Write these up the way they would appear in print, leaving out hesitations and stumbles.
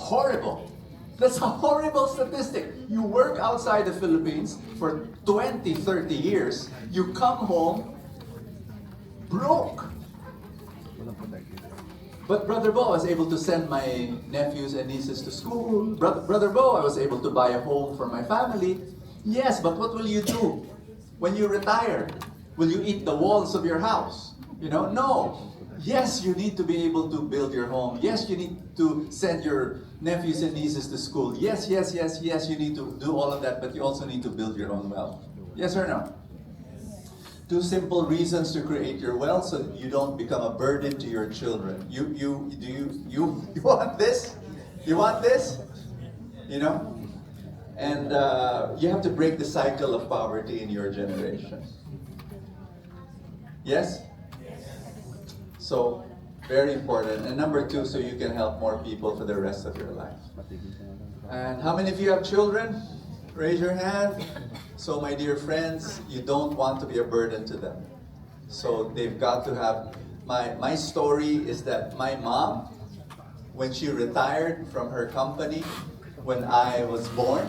horrible. That's a horrible statistic. You work outside the Philippines for 20, 30 years. You come home broke. But Brother Bo, I was able to send my nephews and nieces to school. Brother Bo, I was able to buy a home for my family. Yes, but what will you do when you retire? Will you eat the walls of your house? No. Yes, you need to be able to build your home. Yes, you need to send your nephews and nieces to school. Yes, you need to do all of that, but you also need to build your own wealth. Yes or no? Two simple reasons to create your wealth so that you don't become a burden to your children. You want this? You want this? And you have to break the cycle of poverty in your generation. Yes? So, very important. And number two, so you can help more people for the rest of your life. And how many of you have children? Raise your hand. So my dear friends, you don't want to be a burden to them. So they've got to have, my story is that my mom, when she retired from her company, when I was born,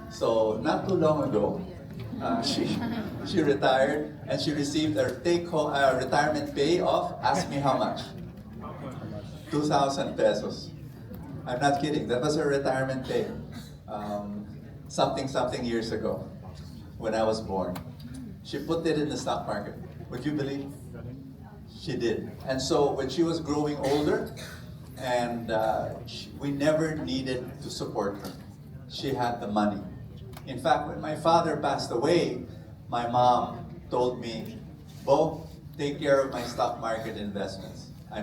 so not too long ago, she retired and she received her take-home retirement pay of, ask me how much? 2,000 pesos. I'm not kidding, that was her retirement pay. Something years ago, when I was born. She put it in the stock market. Would you believe? She did. And so when she was growing older, and we never needed to support her. She had the money. In fact, when my father passed away, my mom told me, Bo, take care of my stock market investments. I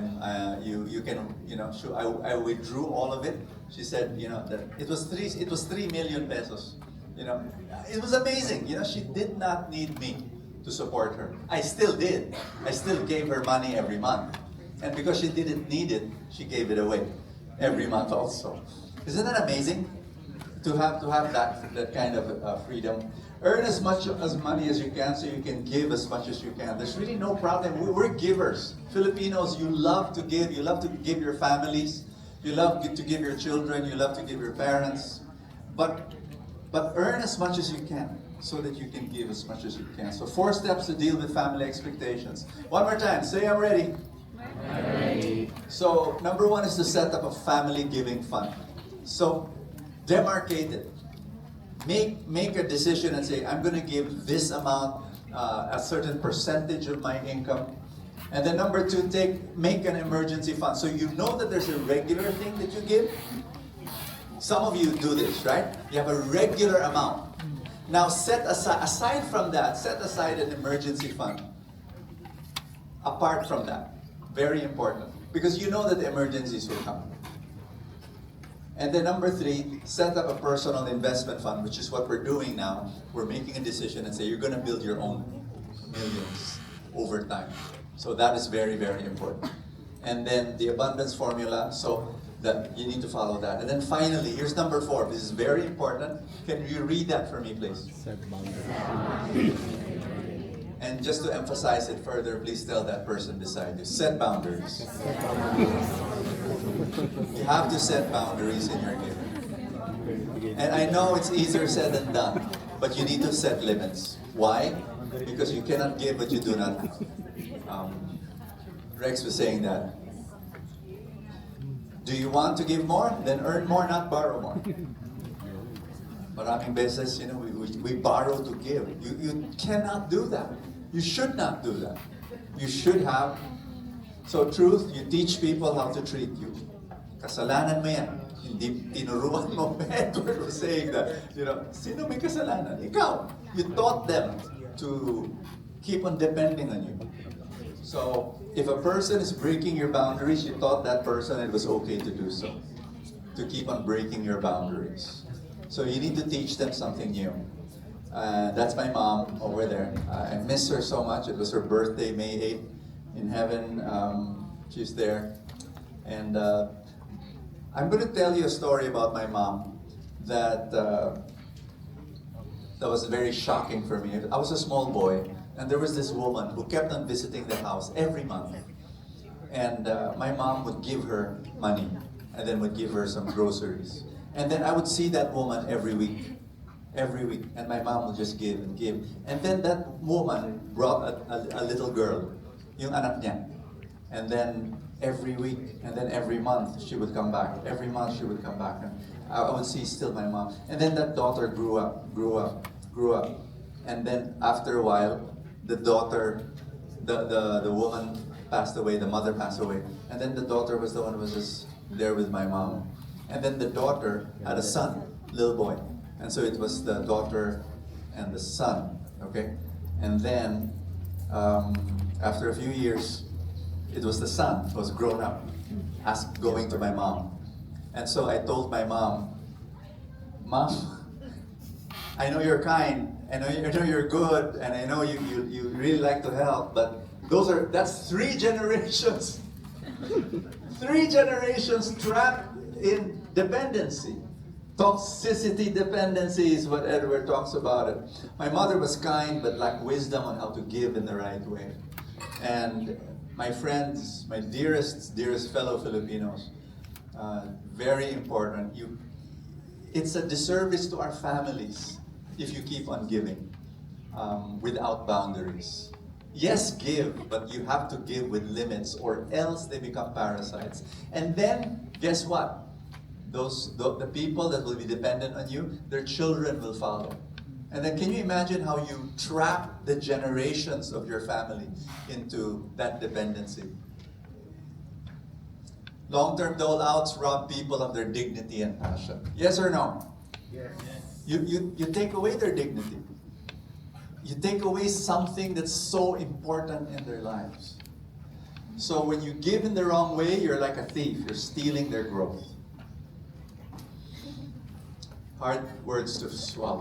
withdrew all of it. She said, that it was 3 million pesos. It was amazing. She did not need me to support her. I still did. I still gave her money every month. And because she didn't need it, she gave it away every month also. Isn't that amazing? To have that kind of freedom. Earn as much as money as you can so you can give as much as you can. There's really no problem. We're givers. Filipinos, you love to give. You love to give your families. You love to give your children. You love to give your parents. But earn as much as you can so that you can give as much as you can. So 4 steps to deal with family expectations. One more time. Say, I'm ready. I'm ready. So number 1 is to set up a family giving fund. So demarcate it. Make a decision and say, I'm going to give this amount, a certain percentage of my income. And then number 2, make an emergency fund. So you know that there's a regular thing that you give. Some of you do this, right? You have a regular amount. Now aside from that, set aside an emergency fund. Apart from that. Very important. Because you know that the emergencies will come. And then number 3, set up a personal investment fund, which is what we're doing now. We're making a decision and say you're going to build your own millions over time. So that is very, very important. And then the abundance formula, so that you need to follow that. And then finally, here's number 4. This is very important. Can you read that for me, please? Set boundaries. And just to emphasize it further, please tell that person beside you. Set boundaries. You have to set boundaries in your giving. And I know it's easier said than done, but you need to set limits. Why? Because you cannot give what you do not have. Rex was saying that. Do you want to give more? Then earn more, not borrow more. Maraming beses, we borrow to give. You cannot do that. You should not do that. You should have. So truth, you teach people how to treat you. Kasalanan mo yan. Hindi tinuruan mo. Edward was saying that, sino may kasalanan? Ikaw. You taught them to keep on depending on you. So, if a person is breaking your boundaries, you taught that person it was okay to do so. To keep on breaking your boundaries. So you need to teach them something new. That's my mom over there. I miss her so much. It was her birthday, May 8th. In heaven, she's there. And I'm going to tell you a story about my mom that was very shocking for me. I was a small boy, and there was this woman who kept on visiting the house every month. And my mom would give her money. and then would give her some groceries. And then I would see that woman every week. Every week. And my mom would just give and give. And then that woman brought a little girl, yung anak niya. And then every week, and then every month, she would come back. Every month, she would come back. And I would see still my mom. And then that daughter grew up, grew up, grew up. And then after a while, the daughter, the woman passed away, the mother passed away. And then the daughter was the one who was just there with my mom. And then the daughter had a son, little boy. And so it was the daughter and the son, okay? And then, after a few years, it was the son who was grown up, going to my mom. And so I told my mom, Mom, I know you're kind, I know you're good, and I know you really like to help, but that's 3 generations. 3 generations trapped in dependency. Toxicity dependency is what Edward talks about it. My mother was kind but lacked wisdom on how to give in the right way. And my friends, my dearest fellow Filipinos, very important. It's a disservice to our families if you keep on giving without boundaries. Yes, give, but you have to give with limits or else they become parasites. And then, guess what? The people that will be dependent on you, their children will follow. And then can you imagine how you trap the generations of your family into that dependency? Long-term dole-outs rob people of their dignity and passion. Yes or no? Yes. You take away their dignity. You take away something that's so important in their lives. So when you give in the wrong way, you're like a thief. You're stealing their growth. Hard words to swallow.